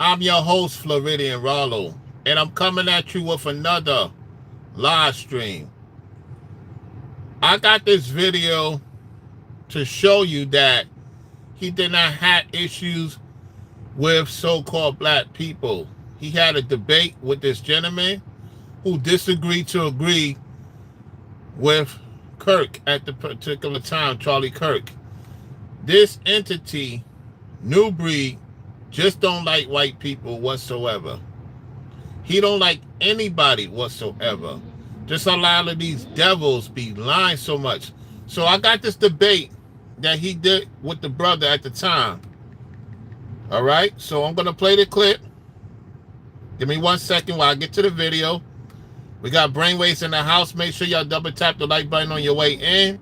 I'm your host, Floridian Rollo, and I'm coming at you with another live stream. I got this video to show you that he did not have issues with so-called black people. He had a debate with this gentleman who disagreed to agree with Kirk at the particular time, Charlie Kirk. This entity, Nubreed, just don't like white people whatsoever. He don't like anybody whatsoever. Just a lot of these devils be lying so much. So I got this debate that he did with the brother at the time. All right, so I'm gonna play the clip. Give me 1 second while I get to the video. We got brainwaves in the house. Make sure y'all double tap the like button on your way in.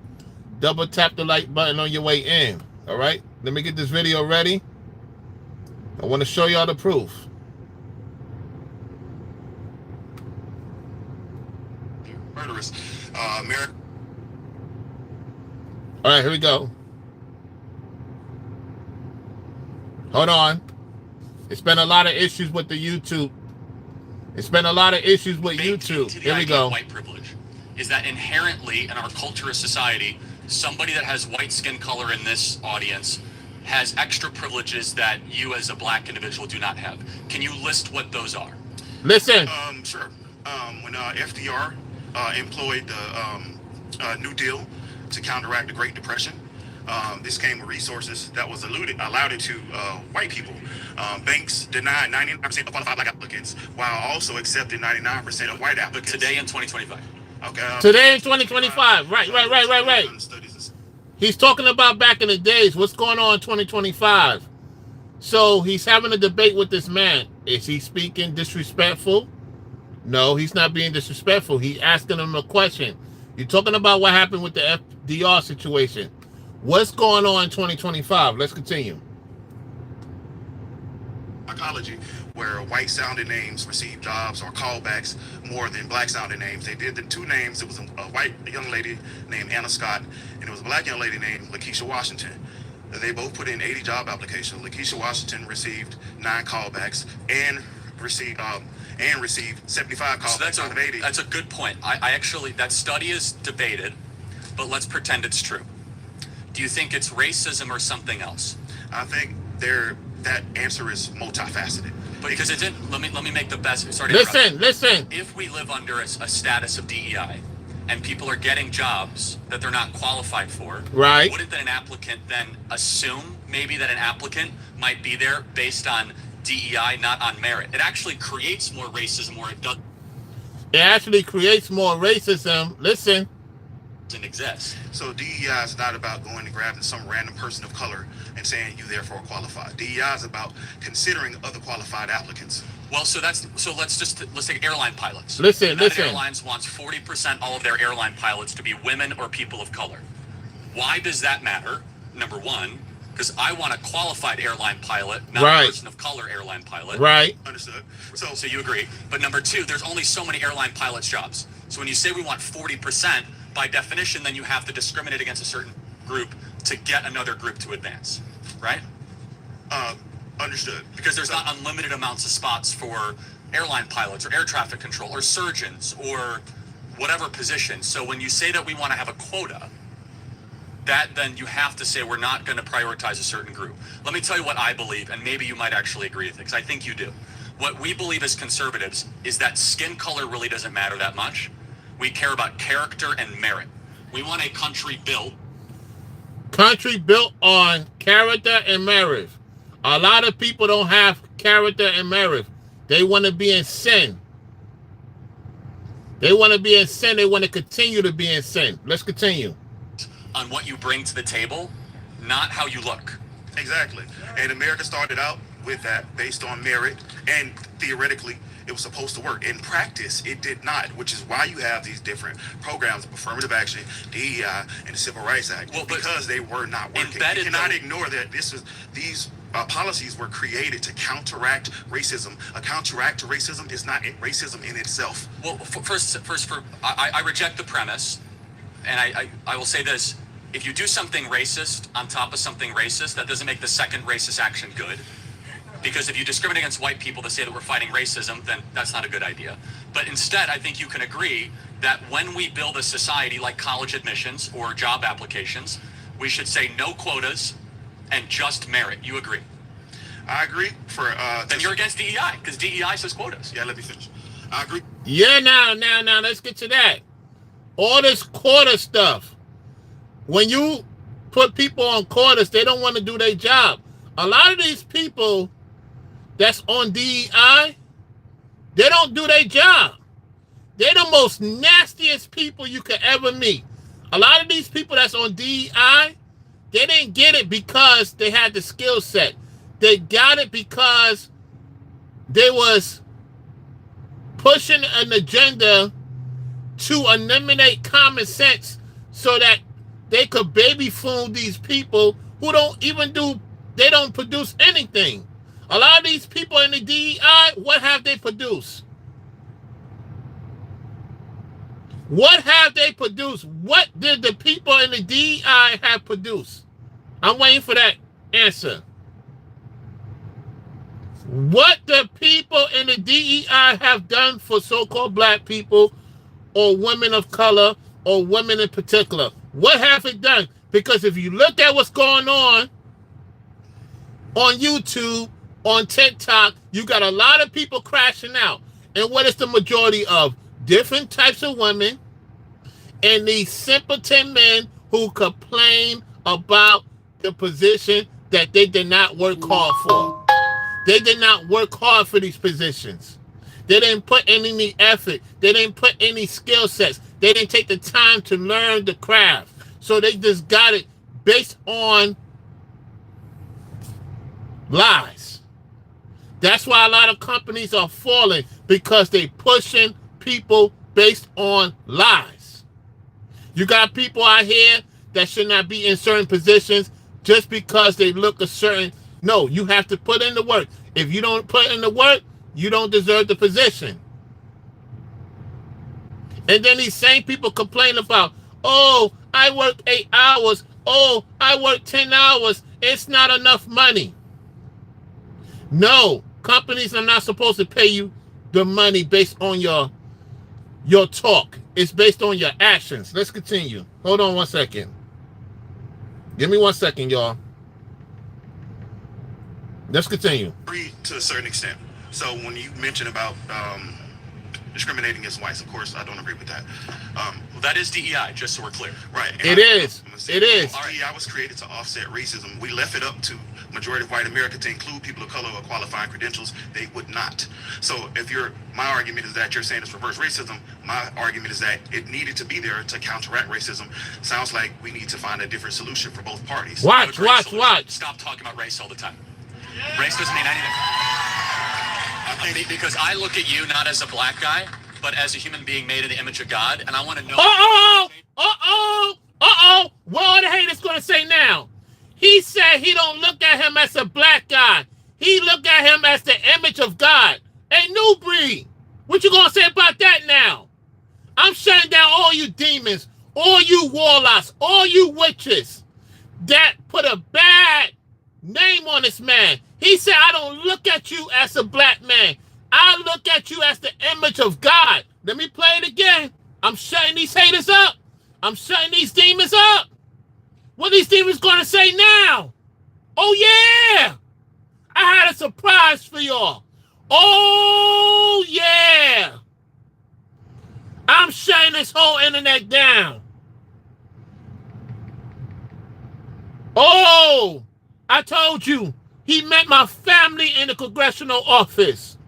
Double tap the like button on your way in. All right, let me get this video ready. I want to show y'all the proof. Murderous. All right, here we go. Hold on. It's been a lot of issues with the YouTube. It's been a lot of issues with YouTube. Here we go. White privilege is that inherently in our culture or society, somebody that has white skin color in this audience has extra privileges that you as a black individual do not have. Can you list what those are? Listen. Sure. When FDR employed the New Deal to counteract the Great Depression, this came with resources that was allowed it to white people. Banks denied 99% of qualified black applicants while also accepting 99% of white applicants. But today in 2025. Okay. Today in 2025. Right. He's talking about back in the days. What's going on in 2025? So he's having a debate with this man. Is he speaking disrespectful? No, he's not being disrespectful. He's asking him a question. You're talking about what happened with the FDR situation. What's going on in 2025? Let's continue. Psychology, where white-sounding names receive jobs or callbacks more than black-sounding names. They did the two names. It was a white young lady named Anna Scott, and it was a black young lady named Lakeisha Washington. They both put in 80 job applications. Lakeisha Washington received 9 callbacks and received 75 callbacks out of 80. That's a good point. I actually, that study is debated, but let's pretend it's true. Do you think it's racism or something else? I think that answer is multifaceted. Because it didn't. Let me make the best. Sorry. Listen. If we live under a status of DEI, and people are getting jobs that they're not qualified for, right? Wouldn't an applicant then assume maybe that an applicant might be there based on DEI, not on merit? It actually creates more racism, or it doesn't. It actually creates more racism. Listen. Doesn't exist. So DEI is not about going and grabbing some random person of color and saying you therefore qualified. DEI is about considering other qualified applicants. Well, let's take airline pilots. Listen. Airlines wants 40% all of their airline pilots to be women or people of color. Why does that matter? Number one, because I want a qualified airline pilot, not a person of color airline pilot. Right. Understood. So you agree. But number two, there's only so many airline pilots jobs. So when you say we want 40%, by definition, then you have to discriminate against a certain group to get another group to advance, right? Understood. Because there's not unlimited amounts of spots for airline pilots or air traffic control or surgeons or whatever position. So when you say that we want to have a quota, that then you have to say we're not going to prioritize a certain group. Let me tell you what I believe, and maybe you might actually agree with it, because I think you do. What we believe as conservatives is that skin color really doesn't matter that much. We care about character and merit. We want a country built on character and merit. A lot of people don't have character and merit. They want to be in sin. They want to continue to be in sin. Let's continue. On what you bring to the table, not how you look. Exactly. And America started out with that based on merit, and theoretically it was supposed to work. In practice, it did not, which is why you have these different programs of affirmative action, DEI, and the Civil Rights Act, because they were not working. You cannot ignore that these policies were created to counteract racism. A counteract to racism is not racism in itself. Well, I reject the premise, and I will say this. If you do something racist on top of something racist, that doesn't make the second racist action good. Because if you discriminate against white people to say that we're fighting racism, then that's not a good idea. But instead, I think you can agree that when we build a society like college admissions or job applications, we should say no quotas and just merit. You agree? I agree. Then you're against DEI, because DEI says quotas. Yeah, let me finish. I agree. Yeah, now, let's get to that. All this quota stuff. When you put people on quotas, they don't want to do their job. A lot of these people that's on DEI, they don't do their job. They're the most nastiest people you could ever meet. A lot of these people that's on DEI, they didn't get it because they had the skill set. They got it because they was pushing an agenda to eliminate common sense so that they could baby fool these people who they don't produce anything. A lot of these people in the DEI, what have they produced? What have they produced? What did the people in the DEI have produced? I'm waiting for that answer. What the people in the DEI have done for so-called black people or women of color or women in particular. What have it done? Because if you look at what's going on YouTube, on TikTok, you got a lot of people crashing out. And what is the majority of? Different types of women and these simpleton men who complain about the position that they did not work hard for. They did not work hard for these positions. They didn't put any effort. They didn't put any skill sets. They didn't take the time to learn the craft. So they just got it based on lies. That's why a lot of companies are falling, because they pushing people based on lies. You got people out here that should not be in certain positions just because they look a certain. No, you have to put in the work. If you don't put in the work, you don't deserve the position. And then these same people complain about, oh, I work 8 hours. Oh, I work 10 hours. It's not enough money. No, companies are not supposed to pay you the money based on your talk. It's based on your actions. Let's continue. Hold on 1 second. Give me 1 second, y'all. Let's continue. Agree to a certain extent. So when you mention about discriminating against whites, of course, I don't agree with that. Well, that is DEI, just so we're clear. Right. It is. DEI was created to offset racism. We left it up to majority of white America to include people of color or qualifying credentials. They would not. So my argument is that you're saying it's reverse racism. My argument is that it needed to be there to counteract racism. Sounds like we need to find a different solution for both parties. Watch. Stop talking about race all the time. Race doesn't mean anything. Because I look at you not as a black guy, but as a human being made in the image of God, and I want to know. What are the haters gonna say now? He said he don't look at him as a black guy. He look at him as the image of God. Hey, Nubreed, what you gonna say about that now? I'm shutting down all you demons, all you warlocks, all you witches that put a bad name on this man. He said, I don't look at you as a black man. I look at you as the image of God. Let me play it again. I'm shutting these haters up. I'm shutting these demons up. What are these demons going to say now? Oh, yeah. I had a surprise for y'all. Oh, yeah. I'm shutting this whole internet down. Oh, I told you. He met my family in the congressional office.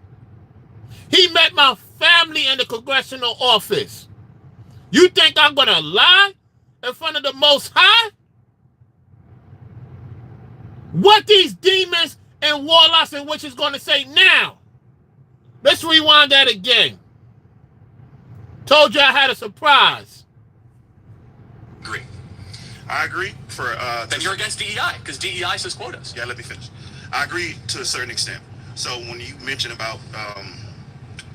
He met my family in the congressional office. You think I'm going to lie in front of the Most High? What these demons and warlocks and witches going to say now? Let's rewind that again. Told you I had a surprise. Agree. I agree then you're against DEI, because DEI says quotas. Yeah, let me finish. I agree to a certain extent. So when you mention about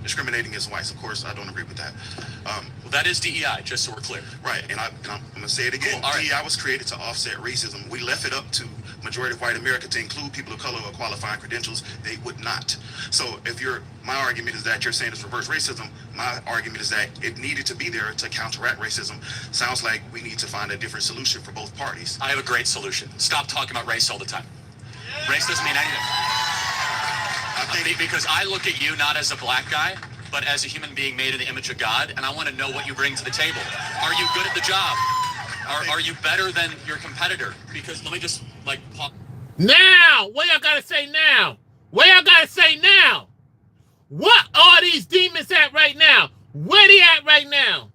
discriminating against whites. Of course, I don't agree with that. Well, that is DEI, just so we're clear. Right, and I'm going to say it again. Cool, DEI was created to offset racism. We left it up to majority of white America to include people of color or qualifying credentials. They would not. So if my argument is that you're saying it's reverse racism, my argument is that it needed to be there to counteract racism. Sounds like we need to find a different solution for both parties. I have a great solution. Stop talking about race all the time. Race doesn't mean anything. Because I look at you not as a black guy, but as a human being made in the image of God, and I want to know what you bring to the table. Are you good at the job? Are you better than your competitor? Because let me just Now, what y'all gotta say now? What y'all gotta say now? What are these demons at right now? Where they at right now?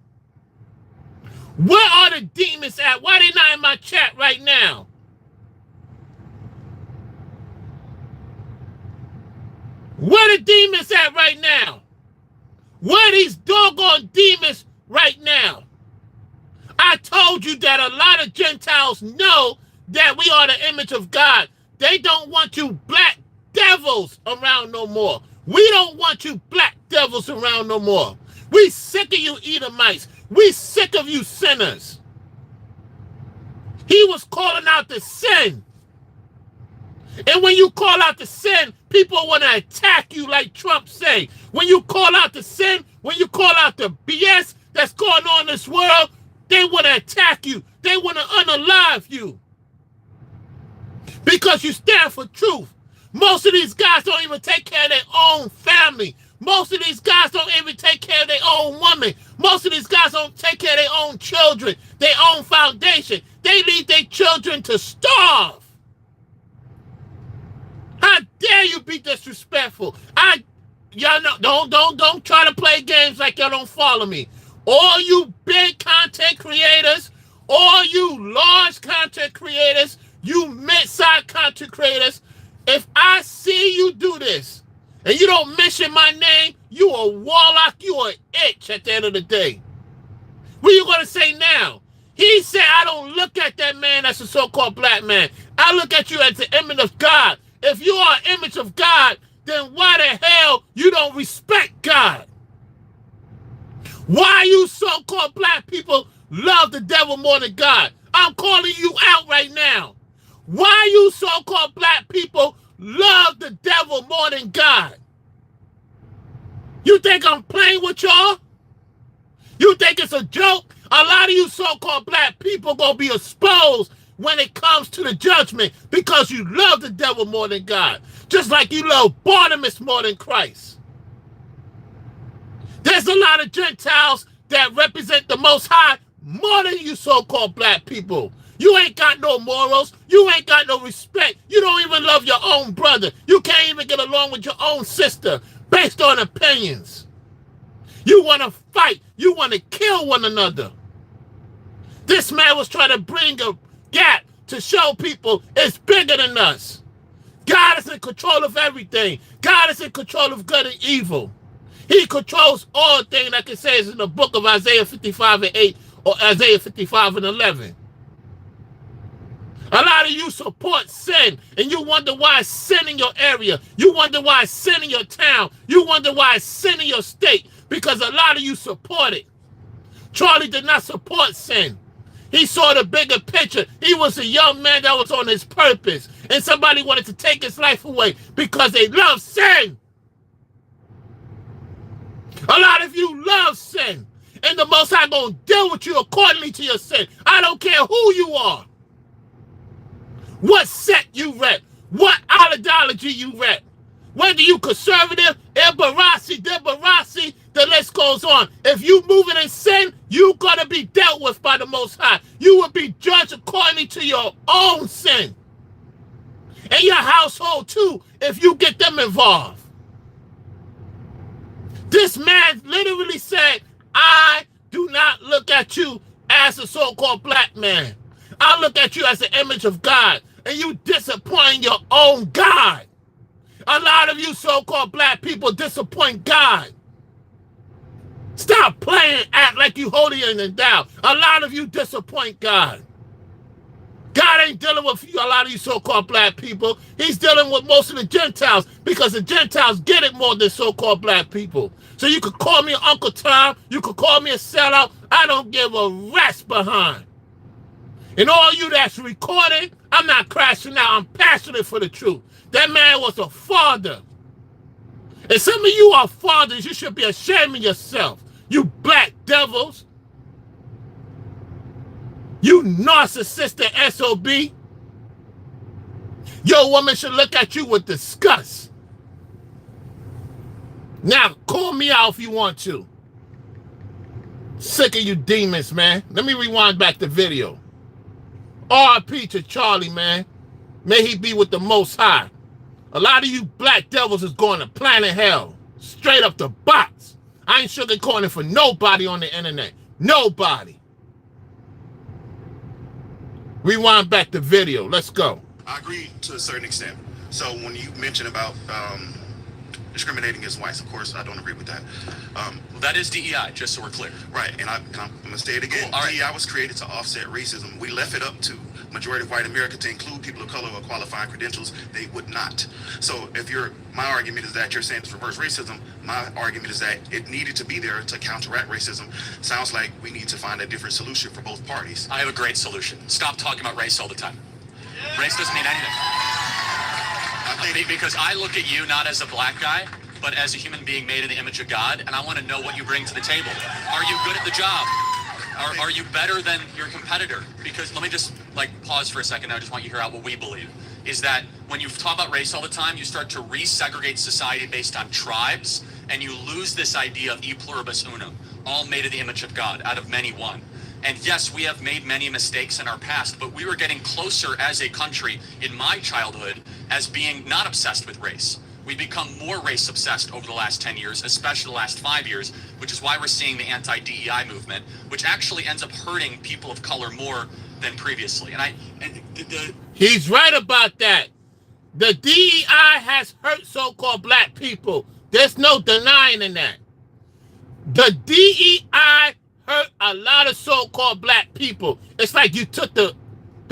Where are the demons at? Why they not in my chat right now? Where the demons at right now? Where are these doggone demons right now? I told you that a lot of Gentiles know that we are the image of God. They don't want you black devils around no more. We don't want you black devils around no more. We sick of you Edomites. We sick of you sinners. He was calling out the sin. And when you call out the sin, people want to attack you like Trump say. When you call out the sin, when you call out the BS that's going on in this world, they want to attack you. They want to unalive you. Because you stand for truth. Most of these guys don't even take care of their own family. Most of these guys don't even take care of their own woman. Most of these guys don't take care of their own children, their own foundation. They leave their children to starve. How dare you be disrespectful? Y'all know, don't try to play games like y'all don't follow me. All you big content creators, all you large content creators, you mid-sized content creators, if I see you do this and you don't mention my name, you a warlock, you an itch at the end of the day. What are you going to say now? He said, I don't look at that man as a so-called black man. I look at you as the image of God. If you are an image of God, then why the hell you don't respect God? Why you so-called black people love the devil more than God? I'm calling you out right now. Why you so-called black people love the devil more than God? You think I'm playing with y'all? You think it's a joke? A lot of you so-called black people gonna be exposed when it comes to the judgment because you love the devil more than God. Just like you love Barnabas more than Christ. There's a lot of Gentiles that represent the Most High more than you so-called black people. You ain't got no morals. You ain't got no respect. You don't even love your own brother. You can't even get along with your own sister based on opinions. You want to fight. You want to kill one another. This man was trying to bring a gap to show people it's bigger than us. God is in control of everything. God is in control of good and evil. He controls all things, like it says in the book of Isaiah 55:8 or Isaiah 55:11. A lot of you support sin, and you wonder why it's sin in your area. You wonder why it's sin in your town. You wonder why it's sin in your state, because a lot of you support it. Charlie did not support sin. He saw the bigger picture. He was a young man that was on his purpose, and somebody wanted to take his life away because they love sin. A lot of you love sin, and the Most High gonna deal with you accordingly to your sin. I don't care who you are, what sect you rep, what ideology you rep, whether you conservative, Barassi, Debarassi, the list goes on. If you moving in sin, you gonna be dealt with by the Most High. You will be judged according to your own sin, and your household too, if you get them involved. This man literally said, I do not look at you as a so-called black man. I look at you as the image of God, and you disappoint your own God. A lot of you so-called black people disappoint God. Stop playing, act like you holier than thou. A lot of you disappoint God. God ain't dealing with a lot of you so-called black people. He's dealing with most of the Gentiles because the Gentiles get it more than so-called black people. So you could call me Uncle Tom. You could call me a sellout. I don't give a rest behind. And all you that's recording, I'm not crashing out. I'm passionate for the truth. That man was a father. And some of you are fathers. You should be ashamed of yourself. You black devils. You narcissistic SOB. Your woman should look at you with disgust. Now, call me out if you want to. Sick of you demons, man. Let me rewind back the video. R.I.P. to Charlie, man. May he be with the Most High. A lot of you black devils is going to planet hell. Straight up the box. I ain't sugarcoating for nobody on the internet. Nobody. Rewind back the video. Let's go. I agree to a certain extent. So when you mention about discriminating against whites, of course, I don't agree with that. Well, that is DEI, just so we're clear. Right, and I'm going to say it again. Cool. All right. DEI was created to offset racism. We left it up to majority of white America to include people of color with qualifying credentials. They would not. So if my argument is that you're saying it's reverse racism, my argument is that it needed to be there to counteract racism. Sounds like we need to find a different solution for both parties. I have a great solution. Stop talking about race all the time. Race doesn't mean anything. Because I look at you not as a black guy, but as a human being made in the image of God, and I want to know what you bring to the table. Are you good at the job? Are you better than your competitor? Because let me just pause for a second. I just want you to hear out what we believe. Is that when you talk about race all the time, you start to resegregate society based on tribes, and you lose this idea of e pluribus unum, all made in the image of God, out of many one. And yes, we have made many mistakes in our past, but we were getting closer as a country in my childhood as being not obsessed with race. We've become more race obsessed over the last 10 years, especially the last 5 years, which is why we're seeing the anti-DEI movement, which actually ends up hurting people of color more than previously. He's right about that. The DEI has hurt so-called black people. There's no denying in that. The DEI hurt a lot of so-called black people. It's like you took the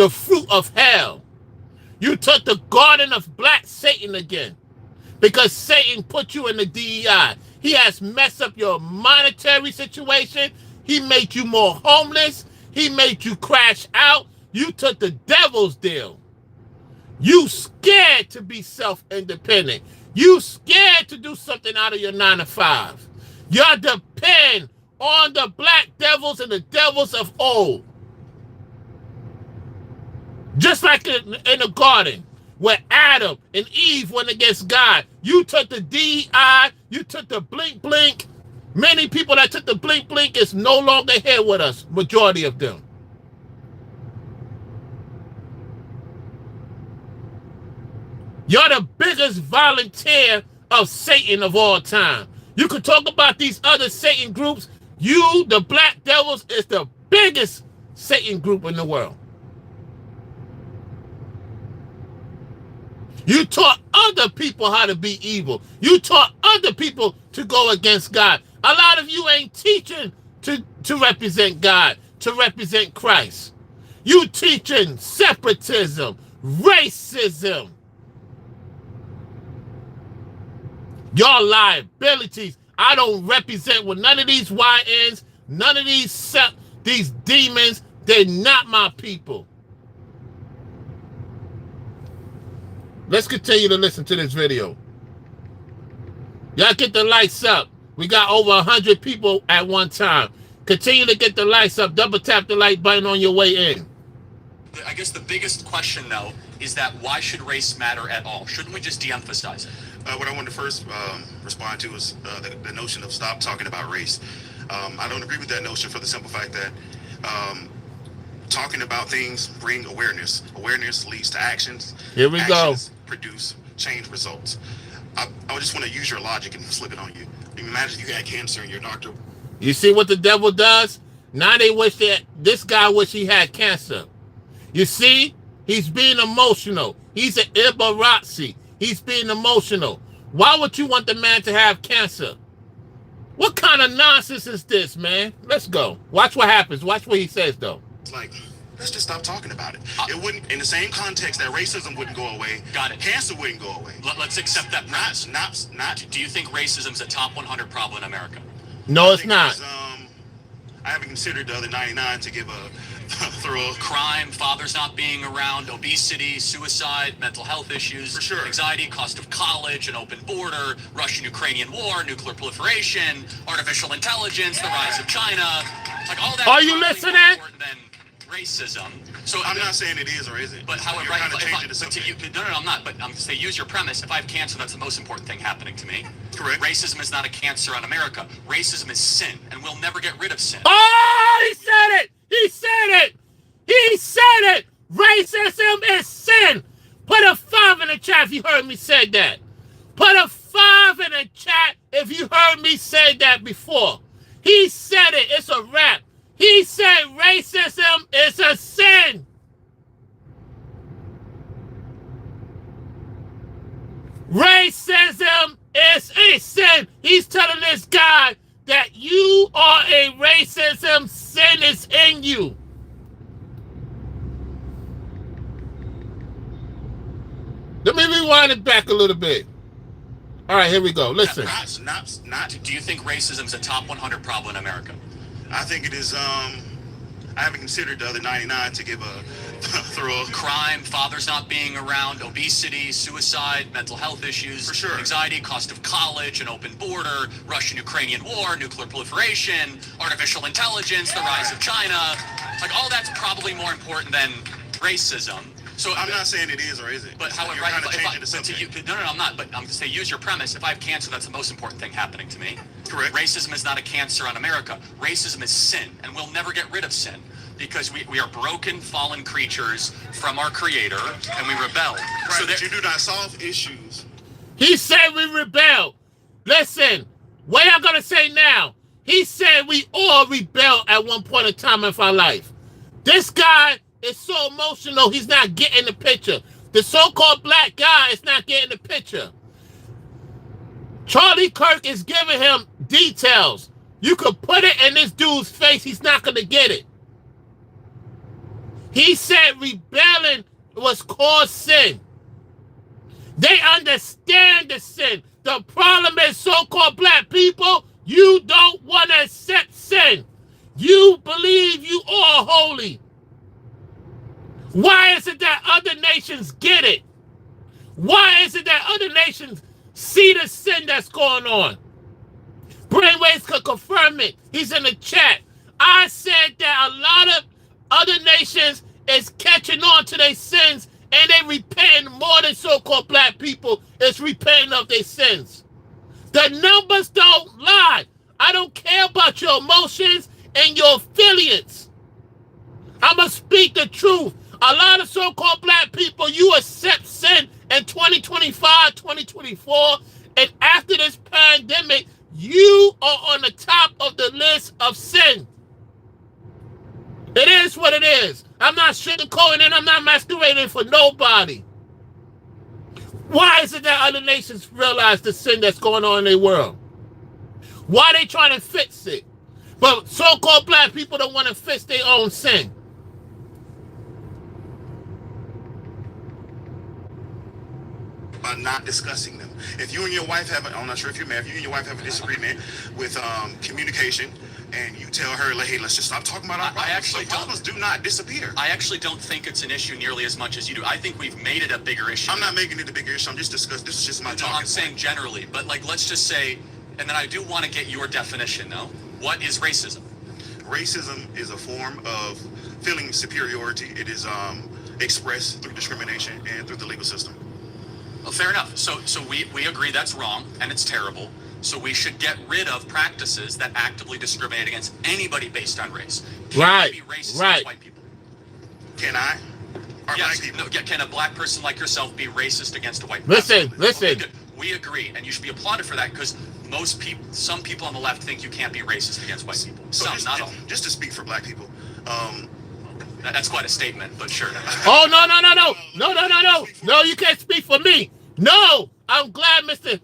fruit of hell. You took the garden of black Satan again. Because Satan put you in the DEI. He has messed up your monetary situation. He made you more homeless. He made you crash out. You took the devil's deal. You scared to be self-independent. You scared to do something out of your 9 to 5. You depend on the black devils and the devils of old. Just like in the garden, where Adam and Eve went against God. You took the DEI, you took the blink blink. Many people that took the blink blink is no longer here with us, majority of them. You're the biggest volunteer of Satan of all time. You could talk about these other Satan groups. You, the black devils, is the biggest Satan group in the world. You taught other people how to be evil. You taught other people to go against God. A lot of you ain't teaching to represent God, to represent Christ. You teaching separatism, racism. Your liabilities. I don't represent with none of these YNs, none of these demons. They're not my people. Let's continue to listen to this video. Y'all get the lights up. We got over 100 people at one time. Continue to get the lights up. Double tap the like button on your way in. I guess the biggest question, though, is that why should race matter at all? Shouldn't we just de-emphasize it? What I wanted to first respond to is the notion of stop talking about race. I don't agree with that notion for the simple fact that talking about things bring awareness. Awareness leads to actions. Here we actions go. Produce change results. I just want to use your logic and flip it on you. Imagine you had cancer and your doctor. You see what the devil does? Now they wish that this guy wish he had cancer. You see, he's being emotional. He's an Ibarazzi. He's being emotional. Why would you want the man to have cancer? What kind of nonsense is this, man? Let's go. Watch what happens. Watch what he says, though. It's like let's just stop talking about it. It wouldn't, in the same context that racism wouldn't go away. Got it. Cancer wouldn't go away. Let's accept that premise. Not. Do you think racism is a top 100 problem in America? No, it's not. I haven't considered the other 99 to give a thorough. Crime, fathers not being around, obesity, suicide, mental health issues, For sure. anxiety, cost of college, an open border, Russian-Ukrainian war, nuclear proliferation, artificial intelligence, the rise of China, like all that. Are you listening? More important than racism. So I'm not saying it is or isn't. But however, you're kind of changing the subject. no, I'm not. But I'm say use your premise. If I have cancer, that's the most important thing happening to me. Correct. Racism is not a cancer on America. Racism is sin, and we'll never get rid of sin. Oh, he said it. He said it. He said it. Racism is sin. Put a 5 in the chat if you heard me say that. Put a 5 in the chat if you heard me say that before. He said it. It's a wrap. He said racism is a sin. Racism is a sin. He's telling this guy that you are a racism. Sin is in you. Let me rewind it back a little bit. All right, here we go. Listen. Not. Do you think racism is a top 100 problem in America? I think it is. I haven't considered the other 99 to give a thorough. Crime, fathers not being around, obesity, suicide, mental health issues, For sure. anxiety, cost of college, an open border, Russian-Ukrainian war, nuclear proliferation, artificial intelligence, the rise of China. Like all that's probably more important than racism. So I'm not saying it is or isn't. But however, you're kind of changing the subject. no, I'm not. But I'm to say use your premise. If I have cancer, that's the most important thing happening to me. Correct. Racism is not a cancer on America. Racism is sin, and we'll never get rid of sin because we are broken, fallen creatures from our Creator, and we rebel. Right, So but there, you do not solve issues. He said we rebel. Listen, what I'm going to say now. He said we all rebel at one point in time of our life. This guy is so emotional, he's not getting the picture. The so-called black guy is not getting the picture. Charlie Kirk is giving him details. You could put it in this dude's face, he's not going to get it. He said rebelling was called sin. They understand the sin. The problem is so-called black people, you don't want to accept sin. You believe you are holy. Why is it that other nations get it? Why is it that other nations see the sin that's going on? Brainwaves could confirm it. He's in the chat. I said that a lot of other nations is catching on to their sins and they repenting more than so-called black people is repenting of their sins. The numbers don't lie. I don't care about your emotions and your affiliates. I'm going to speak the truth. A lot of so-called black people, you accept sin in 2025, 2024, and after this pandemic, you are on the top of the list of sin. It is what it is. I'm not sugarcoating it. I'm not masquerading for nobody. Why is it that other nations realize the sin that's going on in their world? Why are they trying to fix it? But so-called black people don't want to fix their own sin. By not discussing them. If you and your wife have, I'm not sure if you're married, if you and your wife have a disagreement with communication, and you tell her, like, hey, let's just stop talking about our problems. I actually problems do not disappear. I actually don't think it's an issue nearly as much as you do. I think we've made it a bigger issue. I'm not making it a bigger issue. I'm just discussing. This is just my No, talking I'm saying point. generally, but like let's just say, and then I do want to get your definition though. What is racism? Racism is a form of feeling superiority. It is expressed through discrimination and through the legal system. Well, fair enough. So we agree that's wrong and it's terrible. So we should get rid of practices that actively discriminate against anybody based on race. Right, Be racist right. against white people. Can I? Or Yes. black people? No, can a black person like yourself be racist against a white Listen, person? listen. Okay, good. We agree, and you should be applauded for that because some people on the left think you can't be racist against white people. So Some, just, not all. just to speak for black people, That's quite a statement, but sure. Oh, no, you can't speak for me. No, I'm glad, Mr.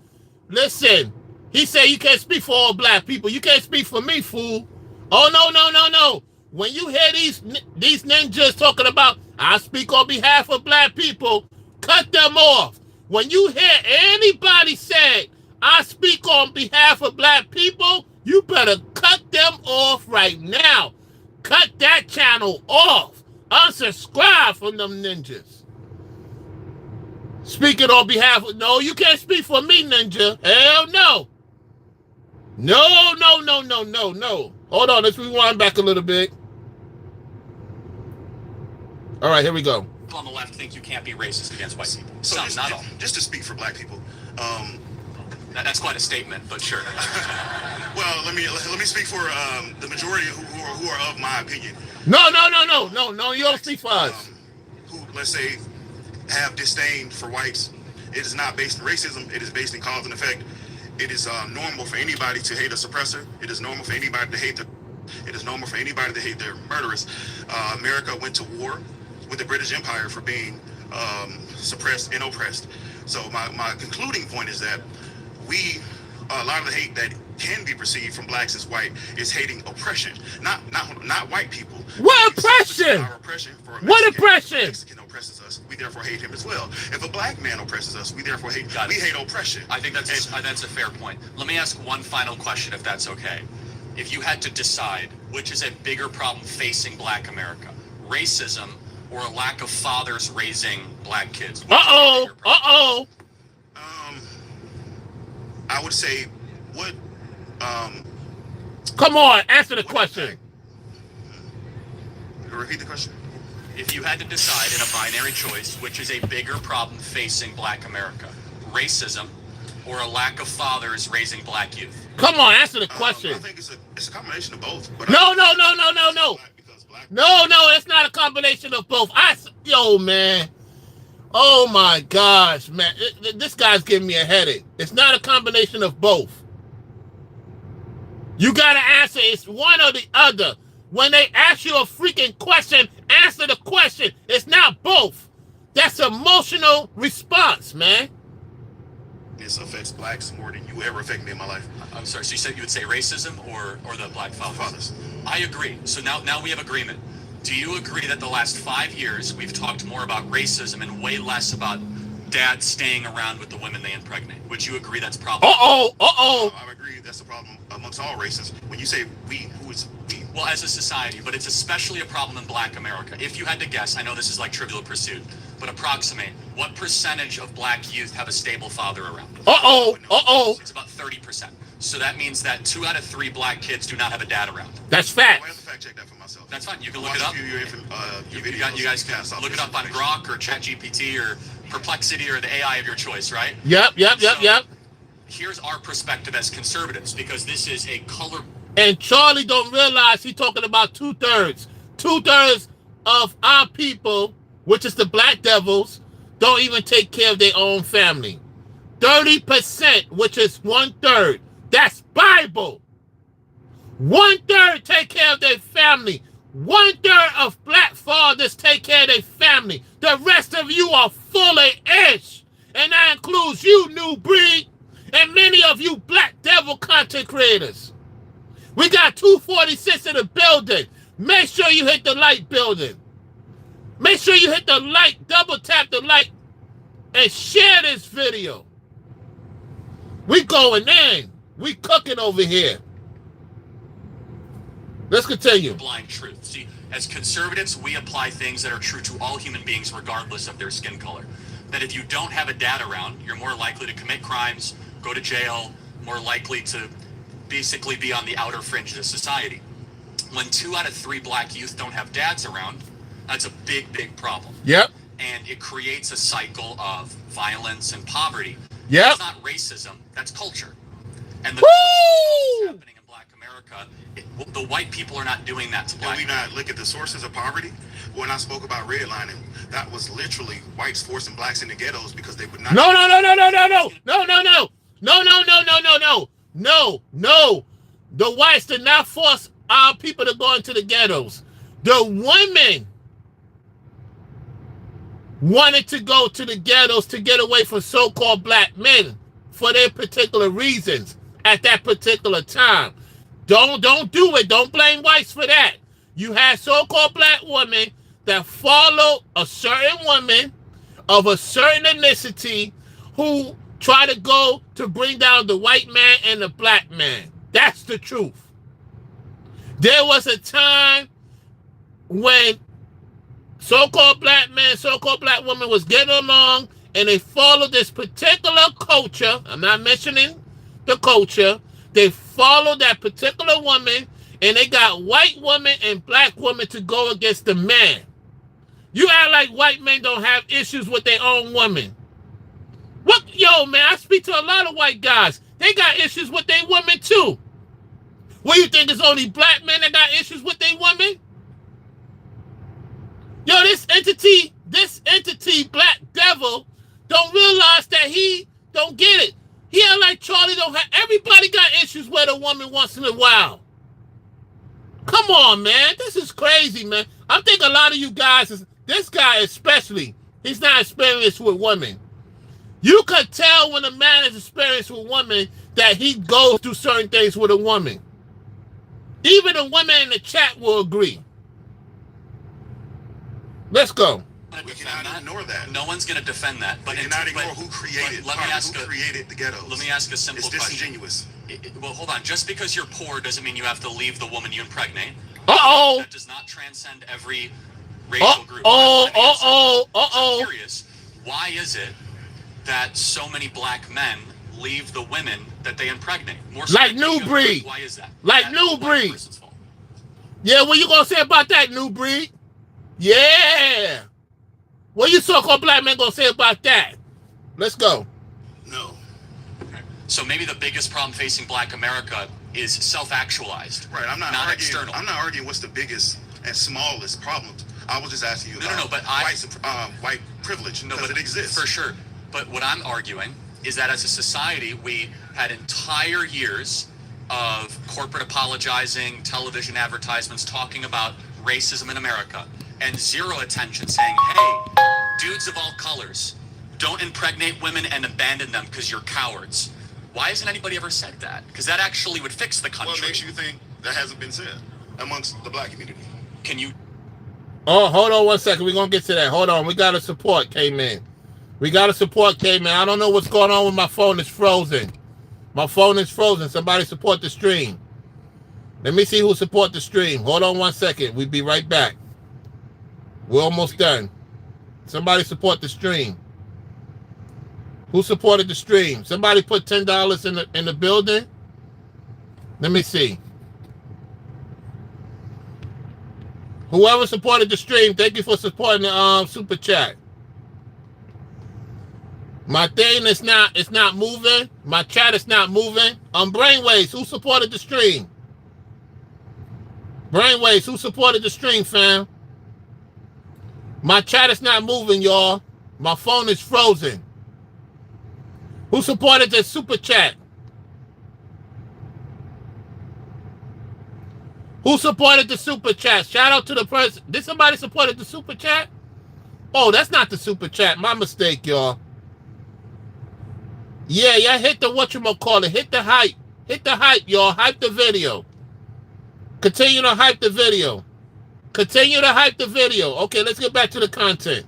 Listen, he said you can't speak for all black people. You can't speak for me, fool. Oh, no. when you hear these ninjas talking about, I speak on behalf of black people, cut them off. When you hear anybody say, I speak on behalf of black people, you better cut them off right now. Cut that channel off. Unsubscribe from them ninjas. Speaking on behalf of, no, you can't speak for me, ninja. Hell no. No, no, no, no, no, no. Hold on, let's rewind back a little bit. All right, here we go. On the left think you can't be racist against white people. So Some, just, not all. just to speak for black people, That's quite a statement, but sure. well, let me speak for the majority who are of my opinion. No, you don't speak for us. Who, let's say, have disdain for whites. It is not based in racism. It is based in cause and effect. It is normal for anybody to hate a suppressor. It is normal for anybody to hate it is normal for anybody to hate their murderers. America went to war with the British Empire for being suppressed and oppressed. So my concluding point is that a lot of the hate that can be perceived from blacks as white is hating oppression, not white people. What oppression? Our oppression for a what Mexican, oppression? Mexican oppresses us, we therefore hate him as well. If a black man oppresses us, we therefore hate oppression. I think that's a fair point. Let me ask one final question, if that's okay. If you had to decide which is a bigger problem facing black America, racism or a lack of fathers raising black kids? I would say Come on, answer the question. Repeat the question. If you had to decide in a binary choice, which is a bigger problem facing black America, racism or a lack of fathers raising black youth? Come on, answer the question. I think it's a combination of both. But No, it's not a combination of both. Yo, man. Oh, my gosh, man. This guy's giving me a headache. It's not a combination of both. You got to answer. It's one or the other. When they ask you a freaking question, answer the question. It's not both. That's emotional response, man. This affects blacks more than you ever affect me in my life. I'm sorry, so you said you would say racism or the black fathers? I agree. So now we have agreement. Do you agree that the last 5 years we've talked more about racism and way less about dads staying around with the women they impregnate? Would you agree that's problem? I agree that's a problem amongst all races. When you say we, who is we? Well, as a society, but it's especially a problem in black America. If you had to guess, I know this is like Trivial Pursuit, but approximate, what percentage of black youth have a stable father around? It's about 30%. So that means that 2 out of 3 black kids do not have a dad around. That's fact. I have to fact check that for myself. That's fine. You can look it up. You guys can look it up on Grok or ChatGPT or Perplexity or the AI of your choice, right? Yep. Here's our perspective as conservatives, because this is a color. And Charlie don't realize he's talking about 2/3. 2/3 of our people, which is the black devils, don't even take care of their own family. 30%, which is 1/3. That's Bible. 1/3 take care of their family. 1/3 of black fathers take care of their family. The rest of you are full of ish. And that includes you, Nubreed, and many of you black devil content creators. We got 246 in the building. Make sure you hit the like building. Make sure you hit the like, double tap the like, and share this video. We going in. We cooking over here. Let's continue. Blind truth. See, as conservatives, we apply things that are true to all human beings regardless of their skin color. That if you don't have a dad around, you're more likely to commit crimes, go to jail, more likely to basically be on the outer fringes of society. When 2 out of 3 black youth don't have dads around, that's a big, big problem. Yep. And it creates a cycle of violence and poverty. Yep. That's not racism, that's culture. And the culture that's happening in black America, the white people are not doing that to black Can we not look at the sources of poverty? When I spoke about redlining, that was literally whites forcing blacks into ghettos because they would not. No. The whites did not force our people to go into the ghettos. The women wanted to go to the ghettos to get away from so-called black men for their particular reasons at that particular time. Don't do it. Don't blame whites for that. You had so-called black women that follow a certain woman of a certain ethnicity who try to go to bring down the white man and the black man. That's the truth. There was a time when so-called black men, so-called black women was getting along and they followed this particular culture. I'm not mentioning the culture. They followed that particular woman and they got white women and black women to go against the man. You act like white men don't have issues with their own women. What? Yo, man, I speak to a lot of white guys. They got issues with their women too. What, you think it's only black men that got issues with their women? Yo, this entity, Black Devil, don't realize that he don't get it. He act like Charlie don't have, everybody got issues with a woman once in a while. Come on, man. This is crazy, man. I think a lot of you guys, this guy especially, he's not experienced with women. You could tell when a man is experienced with women that he goes through certain things with a woman. Even the women in the chat will agree. Let's go. We cannot ignore that. No one's going to defend that. But we cannot ignore who created the ghettos. Let me ask a simple question. It's disingenuous. Well, hold on. Just because you're poor doesn't mean you have to leave the woman you impregnate. Uh-oh. That does not transcend every racial group. I'm curious, why is it that so many black men leave the women that they impregnate? More so like Nubreed. Why is that? Like Nubreed. Yeah, what you gonna say about that, Nubreed? Yeah. What you so-called black men gonna say about that? Let's go. No. Okay. So maybe the biggest problem facing black America is self-actualized. Right. I'm not arguing, external. I'm not arguing what's the biggest and smallest problems. I was just asking you about white privilege, because it exists. For sure. But what I'm arguing is that as a society, we had entire years of corporate apologizing, television advertisements talking about racism in America, and zero attention saying, hey, dudes of all colors, don't impregnate women and abandon them because you're cowards. Why hasn't anybody ever said that? Because that actually would fix the country. What makes you think that hasn't been said amongst the black community? Can you... Oh, hold on 1 second. We're going to get to that. Hold on. We got a support came in. I don't know what's going on with my phone. It's frozen. My phone is frozen. Somebody support the stream. Let me see who support the stream. Hold on 1 second. We'll be right back. We're almost done. Somebody support the stream. Who supported the stream? Somebody put $10 in the building. Let me see. Whoever supported the stream, thank you for supporting the super chat. My thing is not moving. My chat is not moving. Brainwaves, who supported the stream? Brainwaves, who supported the stream, fam? My chat is not moving, y'all. My phone is frozen. Who supported the super chat? Who supported the super chat? Shout out to the person. Did somebody support the super chat? Oh, that's not the super chat. My mistake, y'all. Yeah, hit the whatchamacallit. Hit the hype. Hit the hype, y'all. Hype the video. Continue to hype the video. Continue to hype the video. Okay, let's get back to the content.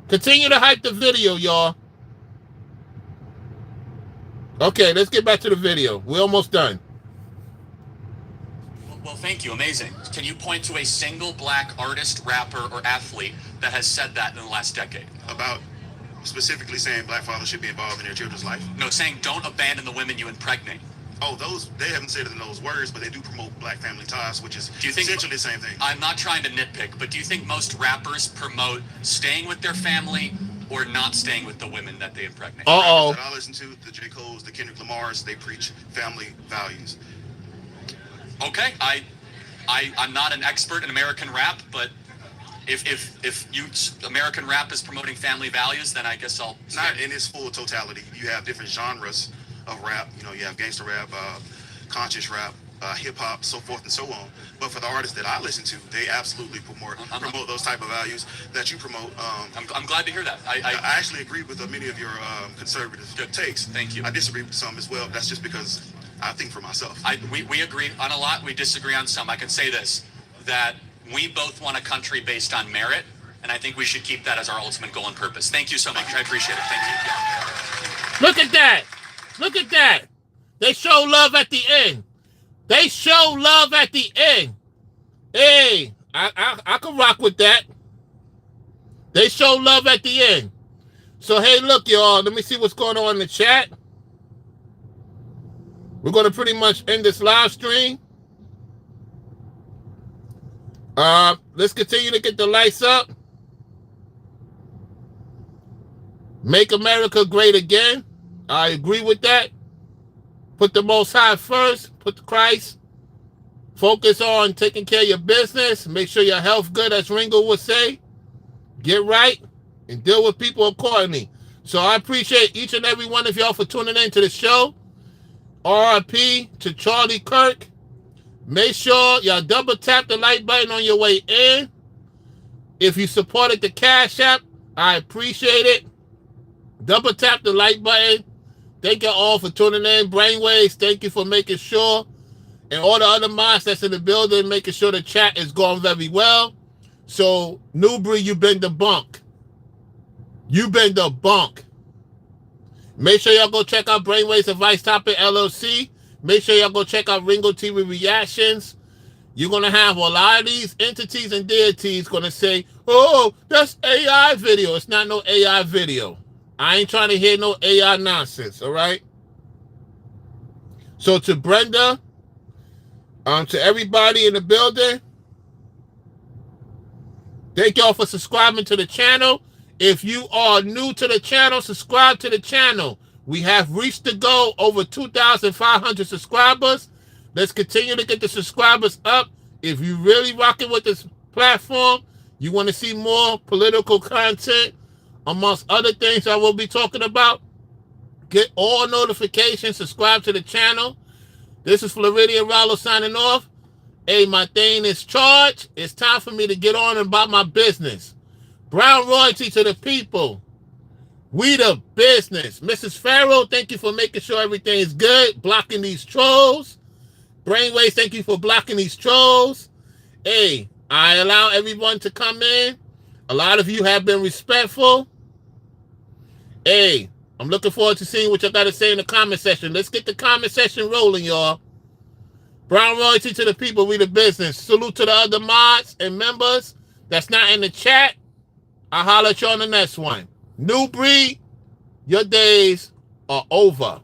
Continue to hype the video, y'all. Okay, let's get back to the video. We're almost done. Well, thank you. Amazing. Can you point to a single black artist, rapper, or athlete that has said that in the last decade? About specifically saying black fathers should be involved in their children's life? No, saying don't abandon the women you impregnate. Oh, they haven't said it in those words, but they do promote black family ties, which is essentially the same thing. I'm not trying to nitpick, but do you think most rappers promote staying with their family or not staying with the women that they impregnate? Uh-oh. That I listen to, the J. Cole's, the Kendrick Lamars, they preach family values. Okay, I'm not an expert in American rap, but if American rap is promoting family values, then I guess I'll... Not in its full totality. You have different genres of rap. You know, you have gangster rap, conscious rap, hip-hop, so forth and so on. But for the artists that I listen to, they absolutely promote those type of values that you promote. I'm glad to hear that. I actually agree with many of your conservative takes. Thank you. I disagree with some as well. That's just because I think for myself. We agree on a lot. We disagree on some. I can say this. that we both want a country based on merit, and I think we should keep that as our ultimate goal and purpose. Thank you so much. I appreciate it. Thank you. Look at that. Look at that. They show love at the end. They show love at the end. Hey, I can rock with that. They show love at the end. So, hey, look, y'all. Let me see what's going on in the chat. We're going to pretty much end this live stream. Let's continue to get the lights up. Make America great again. I agree with that. Put the Most High first. Put the Christ. Focus on taking care of your business. Make sure your health good, as Ringo would say. Get right and deal with people accordingly. So I appreciate each and every one of y'all for tuning in to the show. RIP to Charlie Kirk. Make sure y'all double tap the like button on your way in. If you supported the Cash App, I appreciate it. Double tap the like button. Thank you all for tuning in. Brainwaves, thank you for making sure. And all the other mods that's in the building, making sure the chat is going very well. So, Nubreed, you've been debunked. You've been debunked. Make sure y'all go check out Brainwaves Advice Topic LLC. Make sure y'all go check out Ringo TV Reactions. You're going to have a lot of these entities and deities going to say, oh, that's AI video. It's not no AI video. I ain't trying to hear no AI nonsense, all right? So to Brenda, to everybody in the building, thank y'all for subscribing to the channel. If you are new to the channel, subscribe to the channel. We have reached the goal over 2,500 subscribers. Let's continue to get the subscribers up. If you really rocking with this platform, you want to see more political content, amongst other things I will be talking about, get all notifications, subscribe to the channel. This is Floridian Rollo signing off. Hey, my thing is charged. It's time for me to get on about my business. Brown royalty to the people. We the business. Mrs. Farrow, thank you for making sure everything is good, blocking these trolls. Brainwaves, thank you for blocking these trolls. Hey, I allow everyone to come in. A lot of you have been respectful. Hey, I'm looking forward to seeing what y'all got to say in the comment section. Let's get the comment section rolling, y'all. Brown royalty to the people, we the business. Salute to the other mods and members that's not in the chat. I'll holler at you on the next one. Nubreed, your days are over.